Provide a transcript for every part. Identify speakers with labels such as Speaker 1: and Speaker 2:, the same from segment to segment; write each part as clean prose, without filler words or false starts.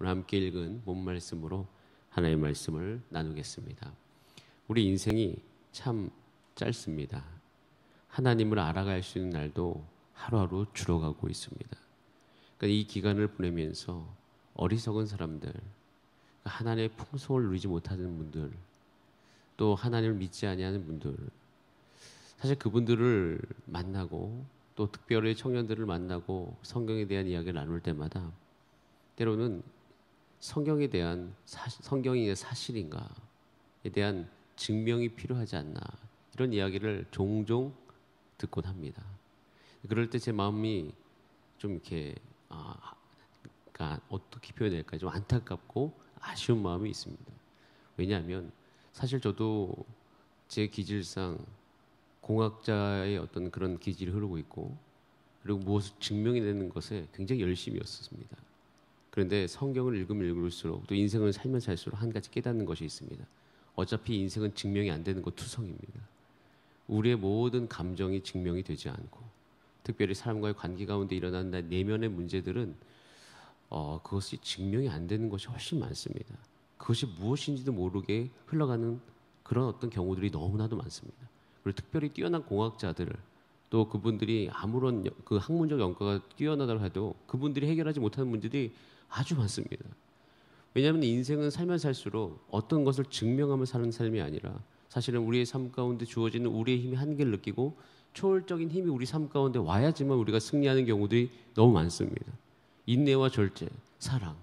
Speaker 1: 오늘 함께 읽은 본 말씀으로 하나님의 말씀을 나누겠습니다. 우리 인생이 참 짧습니다. 하나님을 알아갈 수 있는 날도 하루하루 줄어가고 있습니다. 그러니까 이 기간을 보내면서 어리석은 사람들, 하나님의 풍성을 누리지 못하는 분들, 또 하나님을 믿지 아니하는 분들, 사실 그분들을 만나고 또 특별히 청년들을 만나고 성경에 대한 이야기를 나눌 때마다 때로는 성경에 대한 성경이 사실인가에 대한 증명이 필요하지 않나, 이런 이야기를 종종 듣곤 합니다. 그럴 때 제 마음이 좀 이렇게 그러니까 어떻게 표현할까요? 좀 안타깝고 아쉬운 마음이 있습니다. 왜냐하면 사실 저도 제 기질상 공학자의 어떤 그런 기질이 흐르고 있고, 그리고 무엇을 증명해내는 것에 굉장히 열심이었습니다. 그런데 성경을 읽으면 읽을수록 또 인생을 살면 살수록 한 가지 깨닫는 것이 있습니다. 어차피 인생은 증명이 안 되는 것 투성입니다. 우리의 모든 감정이 증명이 되지 않고, 특별히 사람과의 관계 가운데 일어나는 내면의 문제들은 그것이 증명이 안 되는 것이 훨씬 많습니다. 그것이 무엇인지도 모르게 흘러가는 그런 어떤 경우들이 너무나도 많습니다. 그리고 특별히 뛰어난 공학자들, 또 그분들이 아무런 그 학문적 연가가 뛰어나다고 해도 그분들이 해결하지 못하는 문제들이 아주 많습니다. 왜냐하면 인생은 살면 살수록 어떤 것을 증명하며 사는 삶이 아니라 사실은 우리의 삶 가운데 주어지는 우리의 힘이 한계를 느끼고 초월적인 힘이 우리 삶 가운데 와야지만 우리가 승리하는 경우들이 너무 많습니다. 인내와 절제, 사랑,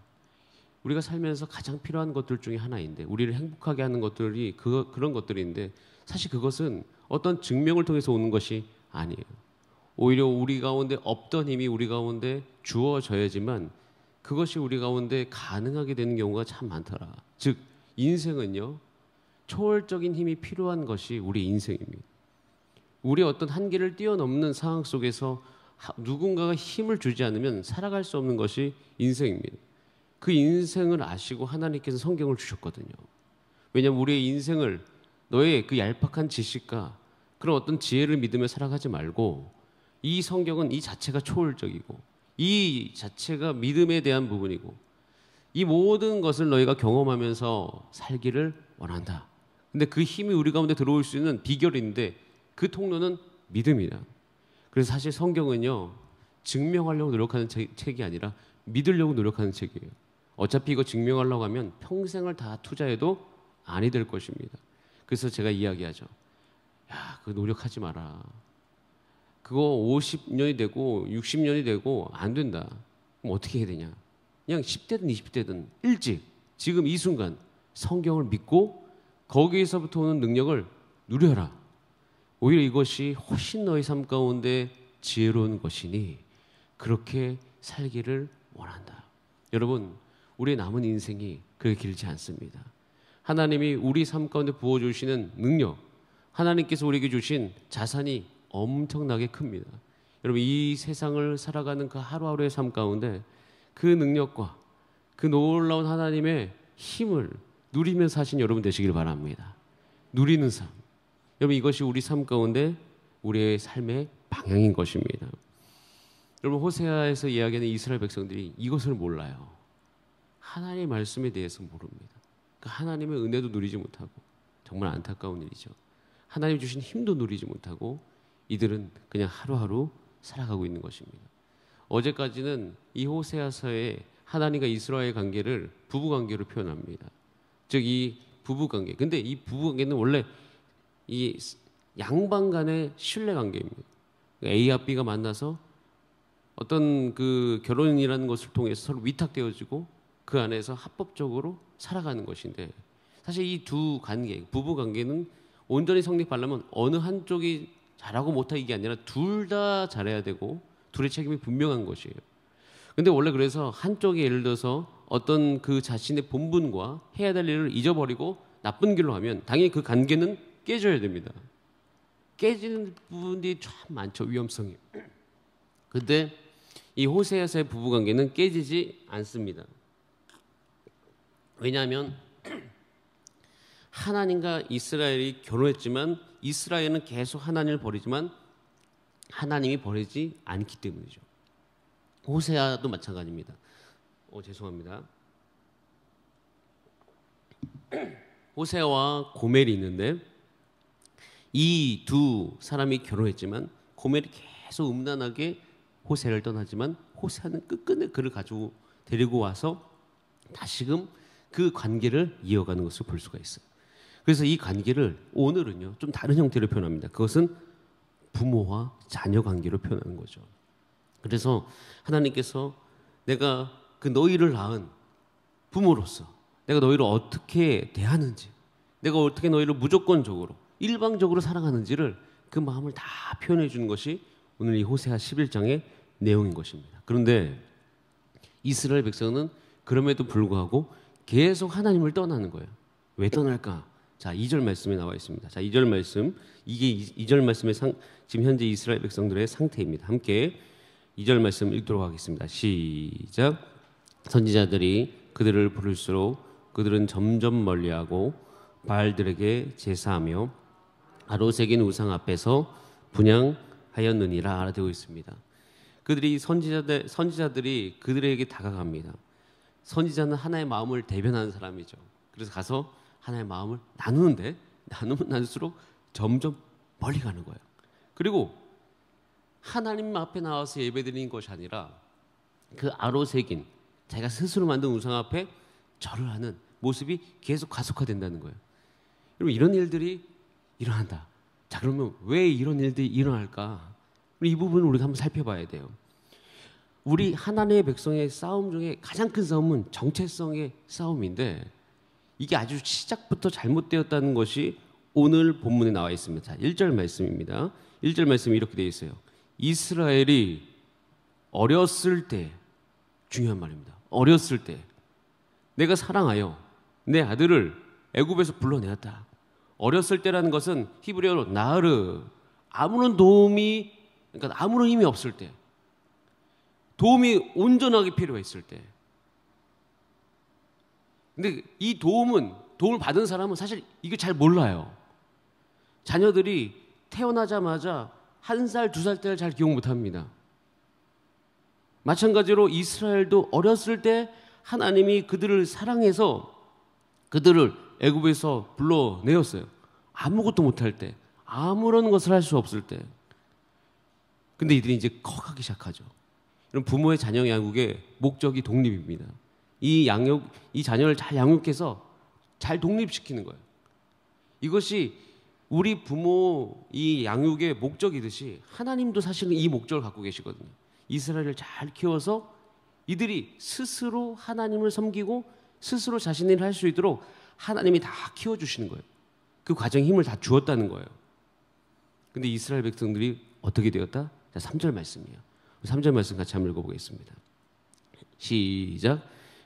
Speaker 1: 우리가 살면서 가장 필요한 것들 중에 하나인데, 우리를 행복하게 하는 것들이 그런 것들인데, 사실 그것은 어떤 증명을 통해서 오는 것이 아니에요. 오히려 우리 가운데 없던 힘이 우리 가운데 주어져야지만 그것이 우리 가운데 가능하게 되는 경우가 참 많더라. 즉 인생은요, 초월적인 힘이 필요한 것이 우리 인생입니다. 우리의 어떤 한계를 뛰어넘는 상황 속에서 누군가가 힘을 주지 않으면 살아갈 수 없는 것이 인생입니다. 그 인생을 아시고 하나님께서 성경을 주셨거든요. 왜냐하면 우리의 인생을 너의 그 얄팍한 지식과 그런 어떤 지혜를 믿으며 살아가지 말고, 이 성경은 이 자체가 초월적이고 이 자체가 믿음에 대한 부분이고, 이 모든 것을 너희가 경험하면서 살기를 원한다. 근데 그 힘이 우리 가운데 들어올 수 있는 비결인데 그 통로는 믿음이다. 그래서 사실 성경은요, 증명하려고 노력하는 책이 아니라 믿으려고 노력하는 책이에요. 어차피 이거 증명하려고 하면 평생을 다 투자해도 아니 될 것입니다. 그래서 제가 이야기하죠. 야, 그거 노력하지 마라. 그거 50년이 되고 60년이 되고 안 된다. 그럼 어떻게 해야 되냐? 그냥 10대든 20대든 일찍 지금 이 순간 성경을 믿고 거기에서부터 오는 능력을 누려라. 오히려 이것이 훨씬 너의 삶 가운데 지혜로운 것이니 그렇게 살기를 원한다. 여러분, 우리의 남은 인생이 그렇게 길지 않습니다. 하나님이 우리 삶 가운데 부어주시는 능력, 하나님께서 우리에게 주신 자산이 엄청나게 큽니다. 여러분, 이 세상을 살아가는 그 하루하루의 삶 가운데 그 능력과 그 놀라운 하나님의 힘을 누리면서 사신 여러분 되시길 바랍니다. 누리는 삶, 여러분, 이것이 우리 삶 가운데 우리의 삶의 방향인 것입니다. 여러분, 호세아에서 이야기하는 이스라엘 백성들이 이것을 몰라요. 하나님의 말씀에 대해서 모릅니다. 그 하나님의 은혜도 누리지 못하고, 정말 안타까운 일이죠. 하나님 주신 힘도 누리지 못하고 이들은 그냥 하루하루 살아가고 있는 것입니다. 어제까지는 이 호세아서에 하나님과 이스라엘의 관계를 부부관계로 표현합니다. 즉 이 부부관계, 근데 이 부부관계는 원래 이 양방 간의 신뢰관계입니다. A와 B가 만나서 어떤 그 결혼이라는 것을 통해서 서로 위탁되어지고 그 안에서 합법적으로 살아가는 것인데, 사실 이 두 관계, 부부관계는 온전히 성립하려면 어느 한쪽이 잘하고 못하고 이게 아니라 둘 다 잘해야 되고 둘의 책임이 분명한 것이에요. 근데 원래 그래서 한쪽이 예를 들어서 어떤 그 자신의 본분과 해야 될 일을 잊어버리고 나쁜 길로 하면 당연히 그 관계는 깨져야 됩니다. 깨지는 부분이 참 많죠, 위험성이. 근데 이 호세아서의 부부관계는 깨지지 않습니다. 왜냐하면 하나님과 이스라엘이 결혼했지만 이스라엘은 계속 하나님을 버리지만 하나님이 버리지 않기 때문이죠. 호세아도 마찬가지입니다. 죄송합니다. 호세아와 고멜이 있는데 이 두 사람이 결혼했지만 고멜이 계속 음란하게 호세를 떠나지만 호세아는 끝끝내 그를 가지고 데리고 와서 다시금 그 관계를 이어가는 것을 볼 수가 있어요. 그래서 이 관계를 오늘은요 좀 다른 형태로 표현합니다. 그것은 부모와 자녀 관계로 표현하는 거죠. 그래서 하나님께서 내가 그 너희를 낳은 부모로서 내가 너희를 어떻게 대하는지, 내가 어떻게 너희를 무조건적으로 일방적으로 사랑하는지를 그 마음을 다 표현해 주는 것이 오늘 이 호세아 11장의 내용인 것입니다. 그런데 이스라엘 백성은 그럼에도 불구하고 계속 하나님을 떠나는 거예요. 왜 떠날까? 자, 2절 말씀에 나와 있습니다. 자, 2절 말씀, 이게 2절 말씀의 지금 현재 이스라엘 백성들의 상태입니다. 함께 2절 말씀 읽도록 하겠습니다. 시작. 선지자들이 그들을 부를수록 그들은 점점 멀리하고 바알들에게 제사하며 아로새긴 우상 앞에서 분향하였느니라 되고 있습니다. 그들이 선지자들이 그들에게 다가갑니다. 선지자는 하나의 마음을 대변하는 사람이죠. 그래서 가서 하나의 마음을 나누는데 나누면 나눌수록 점점 멀리 가는 거예요. 그리고 하나님 앞에 나와서 예배드리는 것이 아니라 그 아로새긴 자기가 스스로 만든 우상 앞에 절을 하는 모습이 계속 가속화된다는 거예요. 여러분 이런 일들이 일어난다. 자, 그러면 왜 이런 일들이 일어날까? 이 부분을 우리가 한번 살펴봐야 돼요. 우리 하나님의 백성의 싸움 중에 가장 큰 싸움은 정체성의 싸움인데 이게 아주 시작부터 잘못되었다는 것이 오늘 본문에 나와 있습니다. 자, 1절 말씀입니다. 1절 말씀이 이렇게 되어 있어요. 이스라엘이 어렸을 때, 중요한 말입니다. 어렸을 때 내가 사랑하여 내 아들을 애굽에서 불러내었다. 어렸을 때라는 것은 히브리어로 나으르, 아무런 도움이, 그러니까 아무런 힘이 없을 때, 도움이 온전하게 필요했을 때. 근데 이 도움을 받은 사람은 사실 이거 잘 몰라요. 자녀들이 태어나자마자 1살, 2살 때를 잘 기억 못합니다. 마찬가지로 이스라엘도 어렸을 때 하나님이 그들을 사랑해서 그들을 애굽에서 불러내었어요. 아무것도 못할 때, 아무런 것을 할 수 없을 때. 근데 이들이 이제 커가기 시작하죠. 이런 부모의 자녀 양육의 목적이 독립입니다. 이 자녀를 잘 양육해서 잘 독립시키는 거예요. 이것이 우리 부모 이 양육의 목적이듯이 하나님도 사실은 이 목적을 갖고 계시거든요. 이스라엘을 잘 키워서 이들이 스스로 하나님을 섬기고 스스로 자신의 일을 할 수 있도록 하나님이 다 키워주시는 거예요. 그 과정에 힘을 다 주었다는 거예요. 근데 이스라엘 백성들이 어떻게 되었다? 자, 3절 말씀이에요. 3절 말씀 같이 한번 읽어보겠습니다. 시작.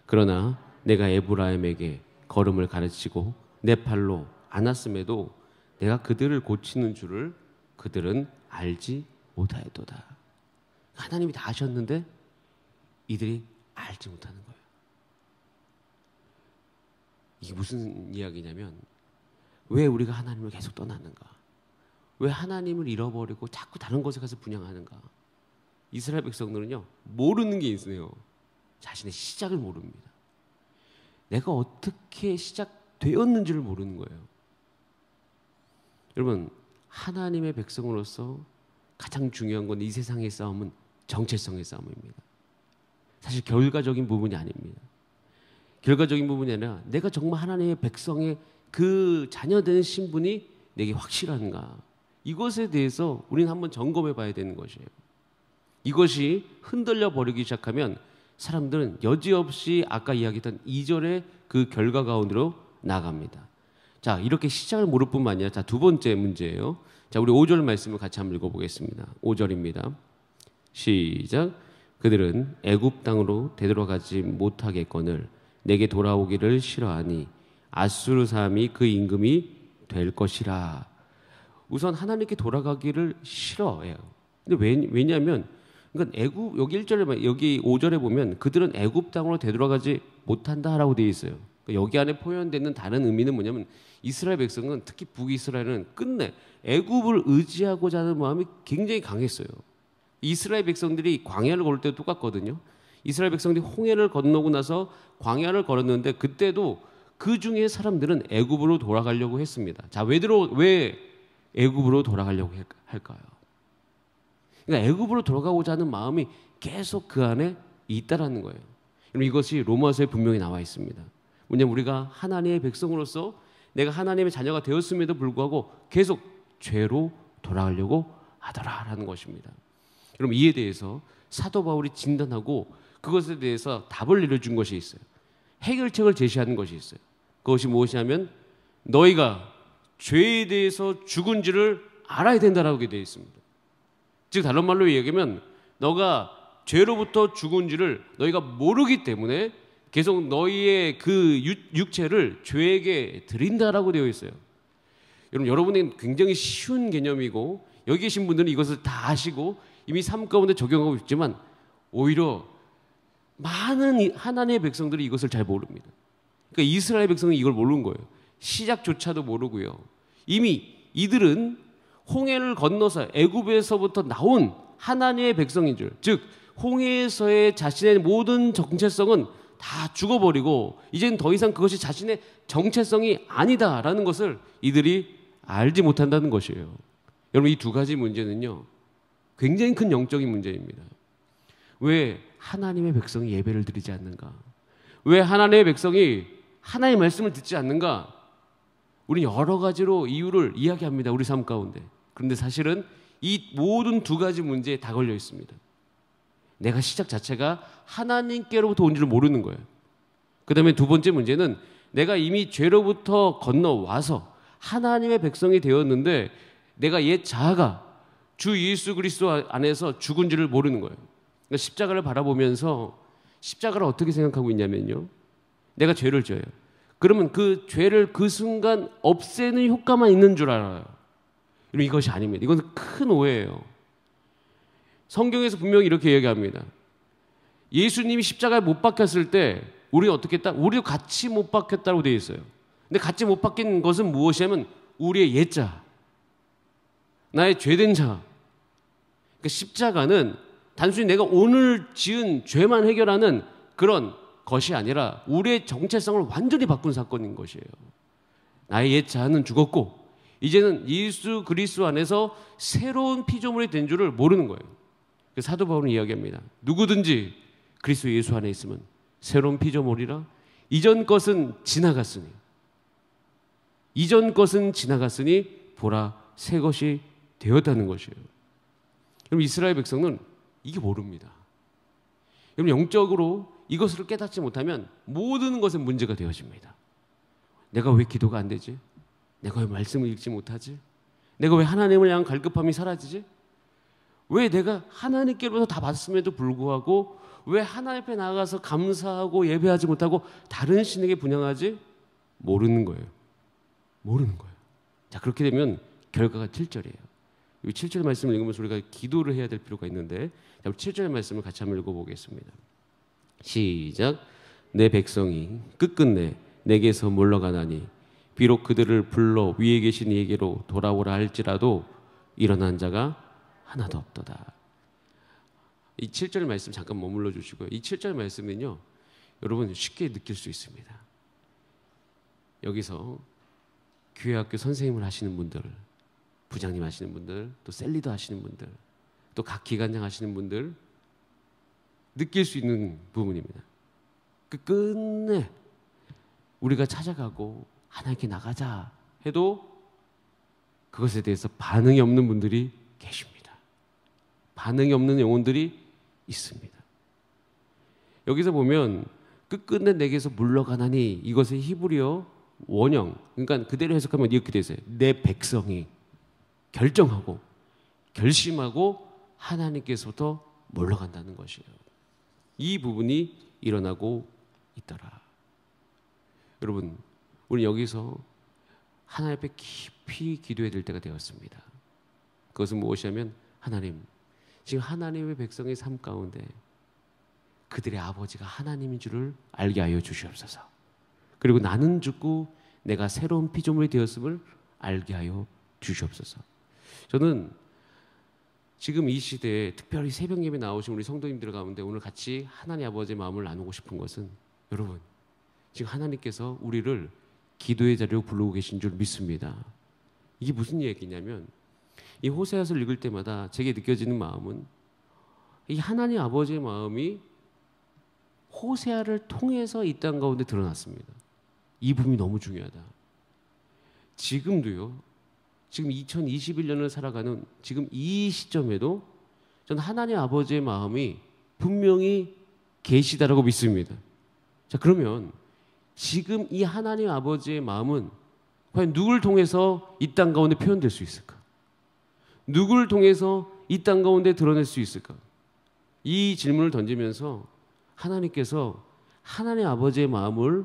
Speaker 1: 그러나 내가 에브라임에게 걸음을 가르치고 내 팔로 안았음에도 내가 그들을 고치는 줄을 그들은 알지 못하였도다. 하나님이 다 아셨는데 이들이 알지 못하는 거예요. 이게 무슨 이야기냐면 왜 우리가 하나님을 계속 떠나는가? 왜 하나님을 잃어버리고 자꾸 다른 곳에 가서 분향하는가? 이스라엘 백성들은요 모르는 게 있어요. 자신의 시작을 모릅니다. 내가 어떻게 시작되었는지를 모르는 거예요. 여러분 하나님의 백성으로서 가장 중요한 건 이 세상의 싸움은 정체성의 싸움입니다. 사실 결과적인 부분이 아닙니다. 결과적인 부분이 아니라 내가 정말 하나님의 백성의 그 자녀되는 신분이 내게 확실한가? 이것에 대해서 우리는 한번 점검해 봐야 되는 것이에요. 이것이 흔들려 버리기 시작하면 사람들은 여지없이 아까 이야기했던 2절의 그 결과 가운데로 나갑니다. 자, 이렇게 시작을 모를 뿐만 아니라 자, 두 번째 문제예요. 자, 우리 5절 말씀을 같이 한번 읽어보겠습니다. 5절입니다. 시작. 그들은 애굽 땅으로 되돌아가지 못하겠거늘 내게 돌아오기를 싫어하니 아수르 사람이 그 임금이 될 것이라. 우선 하나님께 돌아가기를 싫어해요. 근데 왜냐하면 그러니까 애굽 여기 1절에 여기 5절에 보면 그들은 애굽 땅으로 되돌아가지 못한다라고 되어 있어요. 그러니까 여기 안에 표현되는 다른 의미는 뭐냐면 이스라엘 백성은 특히 북이스라엘은 끝내 애굽을 의지하고자 하는 마음이 굉장히 강했어요. 이스라엘 백성들이 광야를 걸을 때도 똑같거든요. 이스라엘 백성들이 홍해를 건너고 나서 광야를 걸었는데 그때도 그 중에 사람들은 애굽으로 돌아가려고 했습니다. 자, 왜 애굽으로 돌아가려고 할까요? 그러니까 애굽으로 돌아가고자 하는 마음이 계속 그 안에 있다라는 거예요. 이것이 로마서에 분명히 나와 있습니다. 왜냐하면 우리가 하나님의 백성으로서 내가 하나님의 자녀가 되었음에도 불구하고 계속 죄로 돌아가려고 하더라라는 것입니다. 여러분, 이에 대해서 사도 바울이 진단하고 그것에 대해서 답을 내려준 것이 있어요. 해결책을 제시하는 것이 있어요. 그것이 무엇이냐면 너희가 죄에 대해서 죽은지를 알아야 된다라고 되어 있습니다. 즉 다른 말로 얘기하면 너가 죄로부터 죽은지를 너희가 모르기 때문에 계속 너희의 그 육체를 죄에게 드린다라고 되어 있어요. 여러분에게 굉장히 쉬운 개념이고 여기 계신 분들은 이것을 다 아시고 이미 삶 가운데 적용하고 있지만 오히려 많은 하나님의 백성들이 이것을 잘 모릅니다. 그러니까 이스라엘 백성은 이걸 모르는 거예요. 시작조차도 모르고요. 이미 이들은 홍해를 건너서 애굽에서부터 나온 하나님의 백성인 줄, 즉 홍해에서의 자신의 모든 정체성은 다 죽어버리고 이제는 더 이상 그것이 자신의 정체성이 아니다라는 것을 이들이 알지 못한다는 것이에요. 여러분, 이 두 가지 문제는요 굉장히 큰 영적인 문제입니다. 왜 하나님의 백성이 예배를 드리지 않는가? 왜 하나님의 백성이 하나님의 말씀을 듣지 않는가? 우리는 여러 가지로 이유를 이야기합니다. 우리 삶 가운데. 그런데 사실은 이 모든 두 가지 문제에 다 걸려 있습니다. 내가 시작 자체가 하나님께로부터 온 줄을 모르는 거예요. 그 다음에 두 번째 문제는 내가 이미 죄로부터 건너와서 하나님의 백성이 되었는데 내가 옛 자아가 주 예수 그리스도 안에서 죽은 줄을 모르는 거예요. 그러니까 십자가를 바라보면서 십자가를 어떻게 생각하고 있냐면요, 내가 죄를 져요. 그러면 그 죄를 그 순간 없애는 효과만 있는 줄 알아요. 이것이 아닙니다. 이건 큰 오해예요. 성경에서 분명히 이렇게 얘기합니다. 예수님이 십자가에 못 박혔을 때 우리가 어떻게 했다? 우리도 같이 못 박혔다고 되어 있어요. 근데 같이 못 박힌 것은 무엇이냐면 우리의 옛자, 나의 죄된 자. 그러니까 십자가는 단순히 내가 오늘 지은 죄만 해결하는 그런 것이 아니라 우리의 정체성을 완전히 바꾼 사건인 것이에요. 나의 옛 자는 죽었고 이제는 예수 그리스도 안에서 새로운 피조물이 된 줄을 모르는 거예요. 사도 바울은 이야기합니다. 누구든지 그리스도 예수 안에 있으면 새로운 피조물이라 이전 것은 지나갔으니 보라 새 것이 되었다는 것이에요. 그럼 이스라엘 백성은 이게 모릅니다. 그럼 영적으로 이것을 깨닫지 못하면 모든 것에 문제가 되어집니다. 내가 왜 기도가 안 되지? 내가 왜 말씀을 읽지 못하지? 내가 왜 하나님을 향한 갈급함이 사라지지? 왜 내가 하나님께로부터 다 받았음에도 불구하고 왜 하나님 앞에 나아가서 감사하고 예배하지 못하고 다른 신에게 분향하지? 모르는 거예요. 자, 그렇게 되면 결과가 7절이에요. 이 7절 말씀을 읽으면서 우리가 기도를 해야 될 필요가 있는데 7절 말씀을 같이 한번 읽어보겠습니다. 시작. 내 백성이 끝끝내 내게서 물러가나니 비록 그들을 불러 위에 계신 이에게로 돌아오라 할지라도 일어난 자가 하나도 없도다. 이 7절 말씀 잠깐 머물러 주시고요. 이 7절 말씀은요, 여러분 쉽게 느낄 수 있습니다. 여기서 교회학교 선생님을 하시는 분들, 부장님 하시는 분들, 또 셀리더 하시는 분들, 또 각 기관장 하시는 분들 느낄 수 있는 부분입니다. 끝내 우리가 찾아가고 하나님께 나가자 해도 그것에 대해서 반응이 없는 분들이 계십니다. 반응이 없는 영혼들이 있습니다. 여기서 보면 끝끝내 내게서 물러가나니 이것의 히브리어 원형, 그러니까 그대로 해석하면 이렇게 되어 있어요. 내 백성이 결정하고 결심하고 하나님께서부터 물러간다는 것이에요. 이 부분이 일어나고 있더라. 여러분, 우리 여기서 하나님 앞에 깊이 기도해야 될 때가 되었습니다. 그것은 무엇이냐면 하나님, 지금 하나님의 백성의 삶 가운데 그들의 아버지가 하나님인 줄을 알게 하여 주시옵소서. 그리고 나는 죽고 내가 새로운 피조물이 되었음을 알게 하여 주시옵소서. 저는 지금 이 시대에 특별히 새벽 예배 나오신 우리 성도님들 가운데 오늘 같이 하나님 아버지의 마음을 나누고 싶은 것은, 여러분 지금 하나님께서 우리를 기도의 자리로 부르고 계신 줄 믿습니다. 이게 무슨 얘기냐면 이 호세아서를 읽을 때마다 제게 느껴지는 마음은 이 하나님 아버지의 마음이 호세아를 통해서 이 땅 가운데 드러났습니다. 이 부분이 너무 중요하다. 지금도요, 지금 2021년을 살아가는 지금 이 시점에도 저는 하나님 아버지의 마음이 분명히 계시다라고 믿습니다. 자, 그러면 지금 이 하나님 아버지의 마음은 과연 누굴 통해서 이 땅 가운데 표현될 수 있을까? 누굴 통해서 이 땅 가운데 드러낼 수 있을까? 이 질문을 던지면서 하나님께서 하나님 아버지의 마음을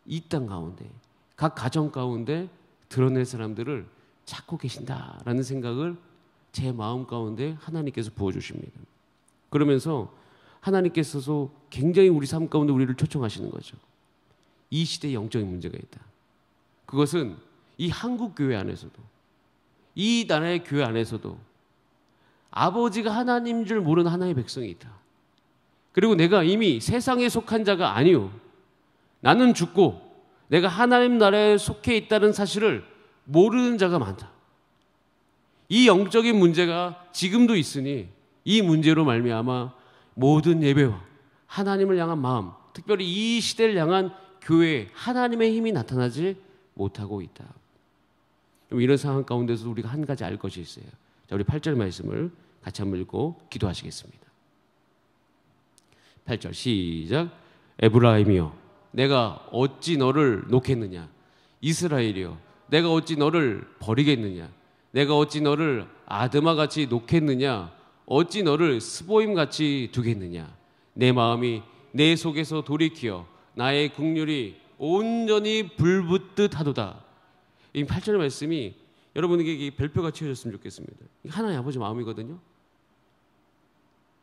Speaker 1: 이 땅 가운데, 각 가정 가운데 드러낼 사람들을 찾고 계신다라는 생각을 제 마음 가운데 하나님께서 부어주십니다. 그러면서 하나님께서도 굉장히 우리 삶 가운데 우리를 초청하시는 거죠. 이 시대에 영적인 문제가 있다. 그것은 이 한국 교회 안에서도, 이 나라의 교회 안에서도 아버지가 하나님인 줄 모르는 하나의 백성이 있다. 그리고 내가 이미 세상에 속한 자가 아니요, 나는 죽고 내가 하나님 나라에 속해 있다는 사실을 모르는 자가 많다. 이 영적인 문제가 지금도 있으니 이 문제로 말미암아 모든 예배와 하나님을 향한 마음, 특별히 이 시대를 향한 교회에 하나님의 힘이 나타나지 못하고 있다. 이런 상황 가운데서 우리가 한 가지 알 것이 있어요. 자, 우리 8절 말씀을 같이 한번 읽고 기도하시겠습니다. 8절 시작. 에브라임이여, 내가 어찌 너를 놓겠느냐? 이스라엘이여, 내가 어찌 너를 버리겠느냐? 내가 어찌 너를 아드마같이 놓겠느냐? 어찌 너를 스보임같이 두겠느냐? 내 마음이 내 속에서 돌이키어 나의 국률이 온전히 불붙듯 하도다. 이 8절의 말씀이 여러분에게 별표가 치워졌으면 좋겠습니다. 하나님 아버지 마음이거든요.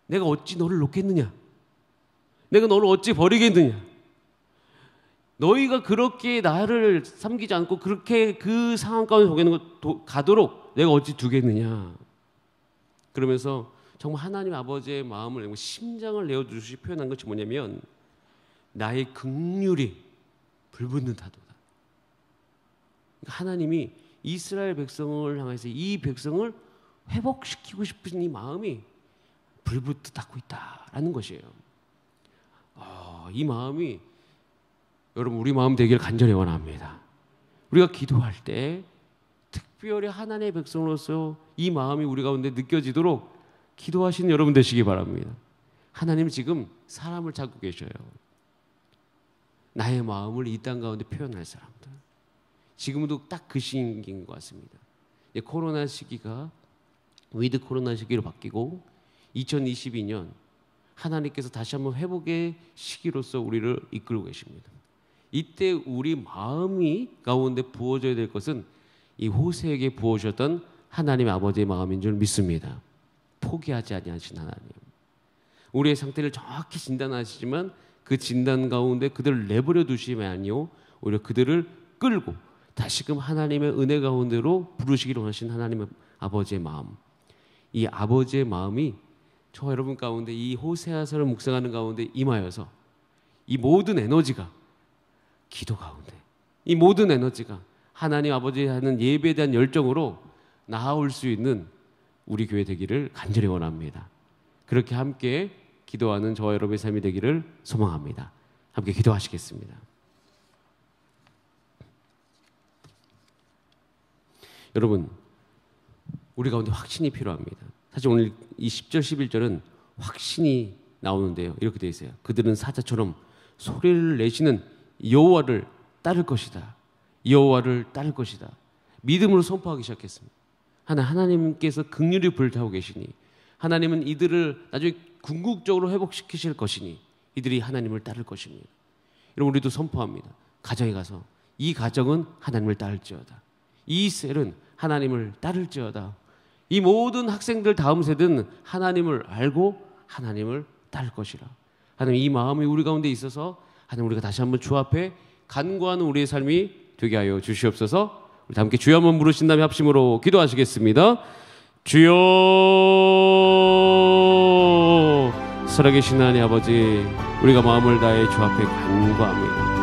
Speaker 1: 내가 어찌 너를 놓겠느냐? 내가 너를 어찌 버리겠느냐? 너희가 그렇게 나를 섬기지 않고 그렇게 그 상황 가운데 가도록 내가 어찌 두겠느냐? 그러면서 정말 하나님 아버지의 마음을, 심장을 내어주시 표현한 것이 뭐냐면 나의 긍휼이 불붙는 타도다. 하나님이 이스라엘 백성을 향해서 이 백성을 회복시키고 싶은 이 마음이 불붙듯 하고 있다라는 것이에요. 이 마음이 여러분 우리 마음 되기를 간절히 원합니다. 우리가 기도할 때 특별히 하나님의 백성으로서 이 마음이 우리 가운데 느껴지도록 기도하시는 여러분 되시기 바랍니다. 하나님 지금 사람을 찾고 계셔요. 나의 마음을 이 땅 가운데 표현할 사람들. 지금도 딱 그 시기인 것 같습니다. 코로나 시기가 위드 코로나 시기로 바뀌고 2022년 하나님께서 다시 한번 회복의 시기로서 우리를 이끌고 계십니다. 이때 우리 마음이 가운데 부어져야 될 것은 이 호세에게 부어주셨던 하나님 아버지의 마음인 줄 믿습니다. 포기하지 아니하신 하나님. 우리의 상태를 정확히 진단하시지만 그 진단 가운데 그들을 내버려 두심이 아니요 오히려 그들을 끌고 다시금 하나님의 은혜 가운데로 부르시기로 하신 하나님의 아버지의 마음. 이 아버지의 마음이 저 여러분 가운데 이 호세아서를 묵상하는 가운데 임하여서 이 모든 에너지가 기도 가운데, 이 모든 에너지가 하나님 아버지에 하는 예배에 대한 열정으로 나아올 수 있는 우리 교회 되기를 간절히 원합니다. 그렇게 함께 기도하는 저와 여러분의 삶이 되기를 소망합니다. 함께 기도하시겠습니다. 여러분, 우리 가운데 확신이 필요합니다. 사실 오늘 이 10절 11절은 확신이 나오는데요. 이렇게 되어 있어요. 그들은 사자처럼 소리를 내시는 여호와를 따를 것이다. 여호와를 따를 것이다. 믿음으로 선포하기 시작했습니다. 하나님께서 긍휼히 불타고 계시니 하나님은 이들을 나중에 궁극적으로 회복시키실 것이니 이들이 하나님을 따를 것입니다. 여러분, 우리도 선포합니다. 가정에 가서 이 가정은 하나님을 따를지어다. 이 셀은 하나님을 따를지어다. 이 모든 학생들 다음 세대는 하나님을 알고 하나님을 따를 것이라. 하나님, 이 마음이 우리 가운데 있어서 하나님 우리가 다시 한번 주 앞에 간구하는 우리의 삶이 되게 하여 주시옵소서. 우리 함께 주여 한번 부르신 다음에 합심으로 기도하시겠습니다. 주여, 살아계신 하나님 아버지, 우리가 마음을 다해 주 앞에 간구합니다.